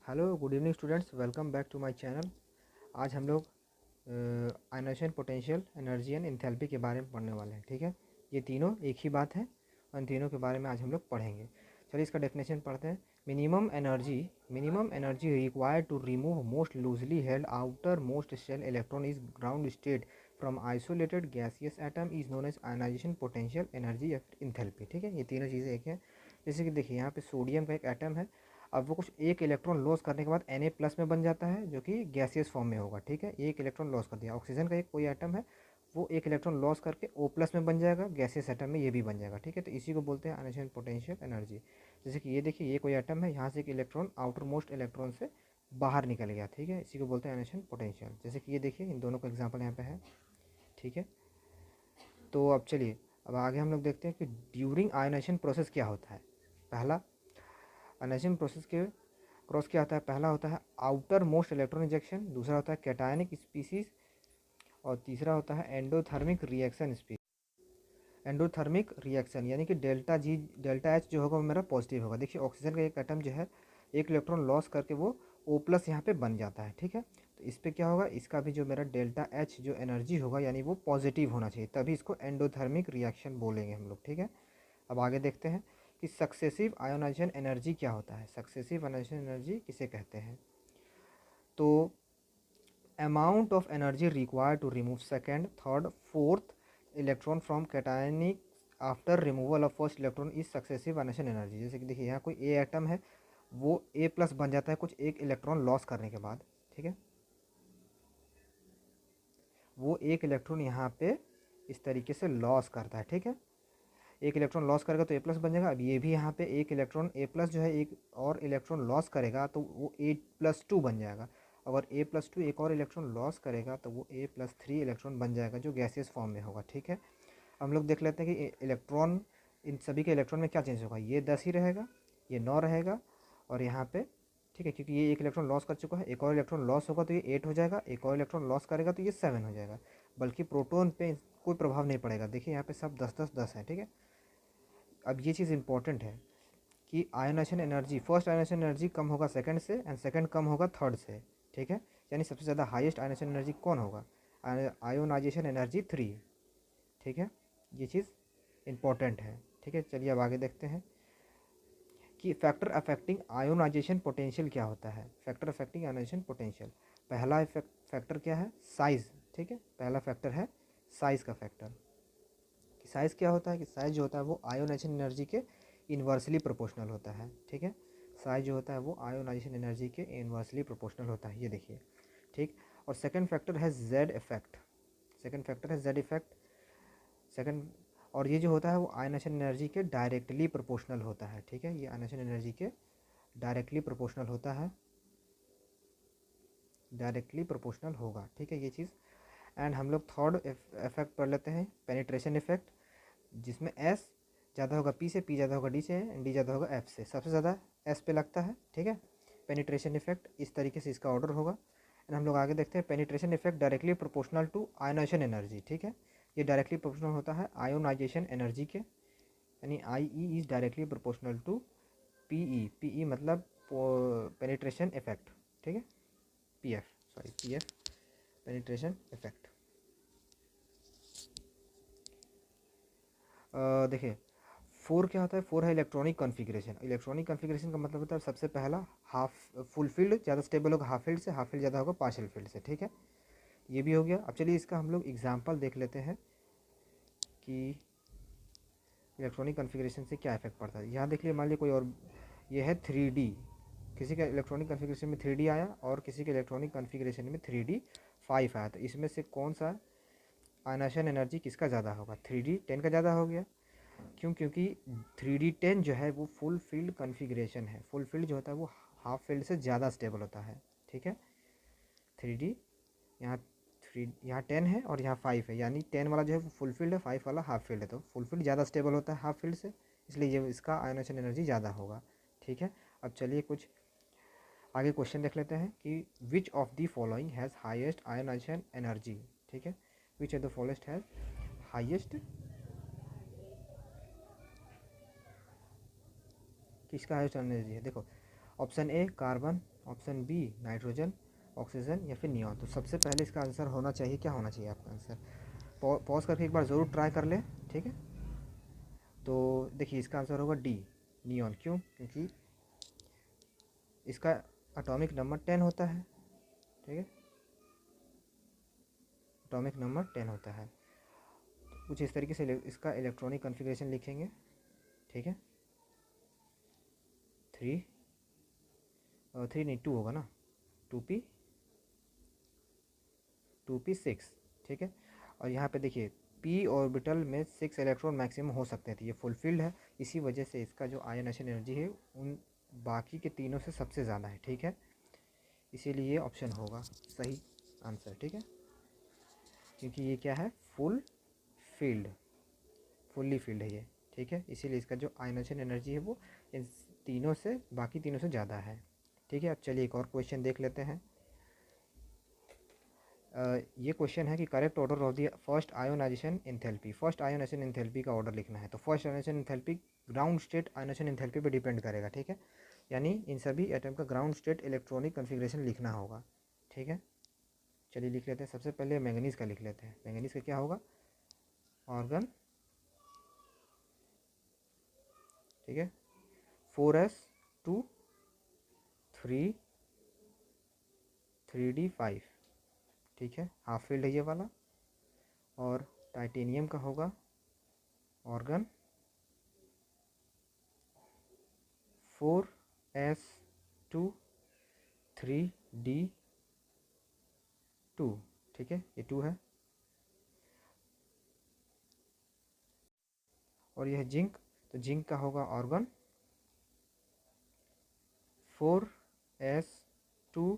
Hello good evening students, welcome back to my channel. आज हम लोग ionisation, potential, energy and enthalpy के बारे में पढ़ने वाले हैं। ठीक है, ये तीनों एक ही बात है। उन तीनों के बारे में आज हम लोग पढ़ेंगे। चलिए इसका डेफिनेशन पढ़ते हैं। Minimum energy required to remove most loosely held outer most shell electron is ground state from isolated gaseous atom is known as ionisation, potential, energy, enthalpy. ठीक है, ये तीनों चीज़ें एक हैं। जैसे कि देखिए यहाँ पे सोडियम का एक एटम है। अब वो कुछ एक इलेक्ट्रॉन लॉस करने के बाद Na+ में बन जाता है, जो कि गैसियस फॉर्म में होगा। ठीक है, एक इलेक्ट्रॉन लॉस कर दिया। ऑक्सीजन का एक कोई एटम है, वो एक इलेक्ट्रॉन लॉस करके O+ में बन जाएगा, गैसियस एटम में ये भी बन जाएगा। ठीक है, तो इसी को बोलते हैं आयनाइजेशन, पोटेंशियल, एनर्जी। जैसे कि ये देखिए, ये कोई एटम है, यहाँ से एक इलेक्ट्रॉन आउटर मोस्ट इलेक्ट्रॉन से बाहर निकल गया। ठीक है, इसी को बोलते हैं आयनाइजेशन, पोटेंशियल। जैसे कि ये देखिए, इन दोनों का एग्जाम्पल यहाँ पे है। ठीक है, तो अब चलिए, अब आगे हम लोग देखते हैं कि ड्यूरिंग आयनाइजेशन प्रोसेस क्या होता है। पहला, आयनाइजेशन प्रोसेस के क्रॉस क्या होता है। पहला होता है आउटर मोस्ट इलेक्ट्रॉन इंजेक्शन, दूसरा होता है कैटायनिक स्पीसीज, और तीसरा होता है endothermic reaction species. Endothermic reaction यानी कि डेल्टा एच जो होगा वो मेरा पॉजिटिव होगा। देखिए ऑक्सीजन का एक एटम जो है, एक इलेक्ट्रॉन लॉस करके वो O+ यहाँ पे बन जाता है। ठीक है, तो इस पर क्या होगा, इसका भी जो मेरा डेल्टा एच जो एनर्जी होगा यानी वो पॉजिटिव होना चाहिए, तभी इसको एंडोथर्मिक रिएक्शन बोलेंगे हम लोग। ठीक है, अब आगे देखते हैं कि सक्सेसिव आयोनाइजेशन एनर्जी क्या होता है। सक्सेसिव आयोनाइजेशन एनर्जी किसे कहते हैं, तो amount of energy required to remove second, third, fourth electron from cationic after removal of first electron is successive ionisation energy. जैसे कि देखिए यहाँ कोई ए एटम है, वो A+ बन जाता है कुछ एक इलेक्ट्रॉन लॉस करने के बाद। ठीक है, वो एक इलेक्ट्रॉन यहाँ पे इस तरीके से लॉस करता है। ठीक है, एक इलेक्ट्रॉन लॉस करेगा तो A+ बन जाएगा। अब ये भी यहाँ पे एक इलेक्ट्रॉन A+ जो है एक और इलेक्ट्रॉन लॉस करेगा तो वो A+2 बन जाएगा। अगर A+2 एक और इलेक्ट्रॉन लॉस करेगा तो वो A+3 इलेक्ट्रॉन बन जाएगा, जो गैसियस फॉर्म में होगा। ठीक है, हम लोग देख लेते हैं कि इलेक्ट्रॉन, इन सभी के इलेक्ट्रॉन में क्या चेंज होगा। ये 10 ही रहेगा, ये 9 रहेगा, और यहाँ पे ठीक है, क्योंकि ये एक इलेक्ट्रॉन लॉस कर चुका है, एक और इलेक्ट्रॉन लॉस होगा तो ये 8 हो जाएगा, एक और इलेक्ट्रॉन लॉस करेगा तो ये 7 हो जाएगा। बल्कि प्रोटॉन पे कोई प्रभाव नहीं पड़ेगा। देखिए यहाँ पे सब 10 10 10 है। ठीक है, अब ये चीज़ इंपॉर्टेंट है कि ionisation energy, first ionisation energy कम होगा सेकंड से, एंड सेकंड कम होगा थर्ड से। ठीक है, यानी सबसे ज़्यादा हाईएस्ट आयोनाइजेशन एनर्जी कौन होगा, आयोनाइजेशन एनर्जी 3। ठीक है, ये चीज़ इंपॉर्टेंट है। ठीक है, चलिए अब आगे देखते हैं कि फैक्टर अफेक्टिंग आयोनाइजेशन पोटेंशियल क्या होता है। फैक्टर अफेक्टिंग आयोनाइजेशन पोटेंशियल, पहला फैक्टर क्या है, साइज़। ठीक है, पहला फैक्टर है साइज़ का फैक्टर। कि साइज़ क्या होता है, कि साइज़ जो होता है वो आयोनाइजेशन एनर्जी के इन्वर्सली प्रोपोर्शनल होता है। ठीक है, साइज़ जो होता है वो आयोनाइजेशन एनर्जी के इन्वर्सली प्रोपोर्शनल होता है, ये देखिए। ठीक, और सेकंड फैक्टर है जेड इफेक्ट। सेकंड फैक्टर है जेड इफेक्ट, सेकंड। और ये जो होता है वो आयोनाइजेशन एनर्जी के डायरेक्टली प्रोपोर्शनल होता है। ठीक है, ये आयोनाइजेशन एनर्जी के डायरेक्टली प्रोपोर्शनल होता है, डायरेक्टली प्रोपोर्शनल होगा। ठीक है, ये चीज़। एंड हम लोग थर्ड इफेक्ट पढ़ लेते हैं, पेनिट्रेशन इफेक्ट, जिसमें एस ज़्यादा होगा पी से, पी ज़्यादा होगा डी से, डी ज़्यादा होगा एफ से। सबसे ज़्यादा एस पे लगता है। ठीक है, पेनिट्रेशन इफेक्ट इस तरीके से इसका ऑर्डर होगा। एंड हम लोग आगे देखते हैं penetration effect directly proportional to ionisation energy. ठीक है, ये डायरेक्टली प्रोपोर्शनल होता है आयोनाइजेशन एनर्जी के, यानी I E is directly proportional to P E. P E मतलब पेनिट्रेशन इफेक्ट। ठीक है, P F, sorry P F, penetration effect. देखिए फोर क्या होता है, फोर है इलेक्ट्रॉनिक कॉन्फ़िगरेशन। इलेक्ट्रॉनिक कॉन्फ़िगरेशन का मतलब होता है सबसे पहला हाफ फुल फील्ड ज़्यादा स्टेबल होगा हाफ फील्ड से, हाफ फील्ड ज़्यादा होगा पार्शियल फील्ड से। ठीक है, ये भी हो गया। अब चलिए इसका हम लोग एग्जांपल देख लेते हैं कि इलेक्ट्रॉनिक कॉन्फ़िगरेशन से क्या इफेक्ट पड़ता है। यहाँ देख लिए, मान लीजिए कोई और, ये है 3D, किसी का इलेक्ट्रॉनिक कॉन्फ़िगरेशन में 3D आया और किसी के इलेक्ट्रॉनिक कॉन्फ़िगरेशन में 3D5 आया, तो इसमें से कौन सा आयनाइजेशन एनर्जी किसका ज़्यादा होगा, 3D10 का ज़्यादा हो गया। क्यों, क्योंकि 3D10 जो है वो फुल फील्ड कॉन्फ़िगरेशन है। फुल फील्ड जो होता है वो हाफ फील्ड से ज़्यादा स्टेबल होता है। ठीक है, 3D यहाँ यहाँ 10 है और यहाँ 5 है, यानी 10 वाला जो है वो फुल फील्ड है, 5 वाला हाफ फील्ड है, तो फुल फील्ड ज़्यादा स्टेबल होता है हाफ फील्ड से, इसलिए ये इसका आयनाइजेशन एनर्जी ज़्यादा होगा। ठीक है, अब चलिए कुछ आगे क्वेश्चन देख लेते हैं कि which of the following has highest ionisation energy. ठीक है, which of the following has highest, किसका हाईएस्ट एनर्जी है। देखो option A carbon, option B nitrogen, oxygen या फिर नियॉन। तो सबसे पहले इसका आंसर होना चाहिए, क्या होना चाहिए आपका आंसर? पॉज करके एक बार ज़रूर ट्राई कर लें, ठीक है। तो देखिए इसका आंसर होगा डी, नियॉन। क्यों? क्योंकि इसका एटॉमिक नंबर 10 होता है, ठीक है, एटॉमिक नंबर 10 होता है। कुछ इस तरीके से इसका इलेक्ट्रॉनिक कॉन्फ़िगरेशन लिखेंगे, ठीक है। 3 नहीं 2 होगा ना, 2p 6, ठीक है। और यहाँ पे देखिए p ऑर्बिटल में 6 इलेक्ट्रॉन मैक्सिमम हो सकते थे, ये फुलफिल्ड है। इसी वजह से इसका जो आयनाइजेशन एनर्जी है उन बाकी के तीनों से सबसे ज़्यादा है, ठीक है। इसीलिए ये ऑप्शन होगा सही आंसर, ठीक है। क्योंकि ये क्या है, फुल्ली फील्ड है ये, ठीक है। इसीलिए इसका जो आयनाइजेशन एनर्जी है वो इन तीनों से, बाकी तीनों से ज़्यादा है, ठीक है। अब चलिए एक और क्वेश्चन देख लेते हैं। ये क्वेश्चन है कि correct order of the first ionization enthalpy. First ionization enthalpy का ऑर्डर लिखना है। तो first ionization enthalpy ground state ionisation enthalpy पे डिपेंड करेगा, ठीक है। यानी इन सभी एटम का ग्राउंड स्टेट इलेक्ट्रॉनिक कॉन्फ़िगरेशन लिखना होगा, ठीक है। चलिए लिख लेते हैं। सबसे पहले मैंगनीज़ का लिख लेते हैं। मैंगनीज़ का क्या होगा, ऑर्गन, ठीक है, 4s2 3d5, ठीक है, हाफ फील्ड है ये वाला। और टाइटेनियम का होगा ऑर्गन 4s2 3d2, ठीक है, ये 2 है। और यह जिंक, तो जिंक का होगा ऑर्गन 4s2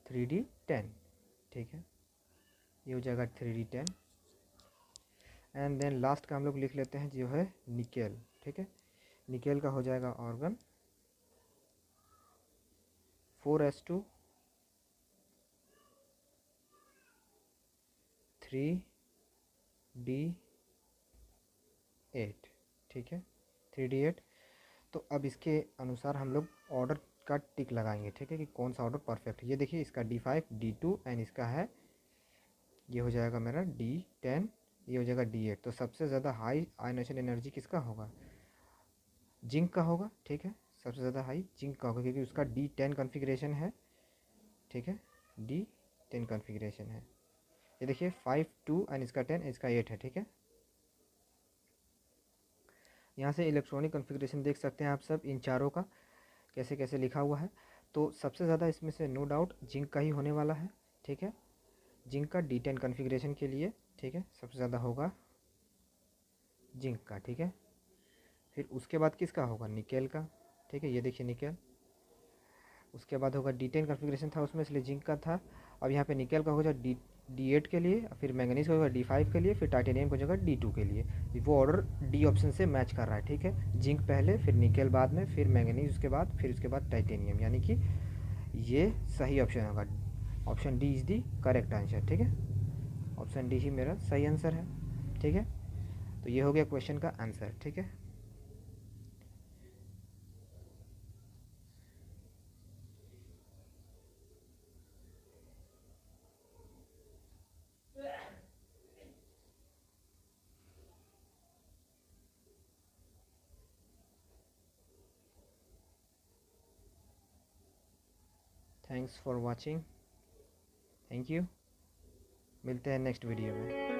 3d10, ठीक है, ये हो जाएगा 3d10। एंड देन लास्ट का हम लोग लिख लेते हैं जो है निकेल, ठीक है। निकेल का हो जाएगा ऑर्गन 4s2 3d8, ठीक है, 3d8। तो अब इसके अनुसार हम लोग ऑर्डर का टिक लगाएंगे, ठीक है, कि कौन सा ऑर्डर परफेक्ट है। ये देखिए इसका D5 D2 एंड इसका है, ये हो जाएगा मेरा D10, ये हो जाएगा D8। तो सबसे ज़्यादा हाई आयनाइजेशन एनर्जी किसका होगा, जिंक का होगा, ठीक है। सबसे ज़्यादा हाई जिंक का होगा क्योंकि उसका D10 कॉन्फ़िगरेशन है, ठीक है, D10 कॉन्फ़िगरेशन है। ये देखिए 5 2 एंड इसका 10, इसका 8 है, ठीक है। यहाँ से इलेक्ट्रॉनिक कॉन्फ़िगरेशन देख सकते हैं आप सब इन चारों का कैसे कैसे लिखा हुआ है। तो सबसे ज़्यादा इसमें से नो डाउट जिंक का ही होने वाला है, ठीक है। जिंक का D10 कॉन्फ़िगरेशन के लिए, ठीक है, सबसे ज़्यादा होगा जिंक का, ठीक है। फिर उसके बाद किसका होगा, निकेल का, ठीक है, ये देखिए निकेल। उसके बाद होगा D10 कॉन्फ़िगरेशन था उसमें, इसलिए जिंक का था। अब यहाँ पे निकेल का हो जाएगा D8 के लिए, फिर मैंगनीज का होगा D5 के लिए, फिर टाइटेनियम का होगा D2 के लिए। वो ऑर्डर डी ऑप्शन से मैच कर रहा है, ठीक है। जिंक पहले, फिर निकेल बाद में, फिर मैंगनीज उसके बाद, फिर उसके बाद टाइटेनियम, यानी कि ये सही ऑप्शन होगा। Option D is the correct answer, ठीक है। ऑप्शन डी ही मेरा सही आंसर है, ठीक है। तो ये हो गया क्वेश्चन का आंसर, ठीक है। Thanks for watching, thank you. मिलते हैं नेक्स्ट वीडियो में।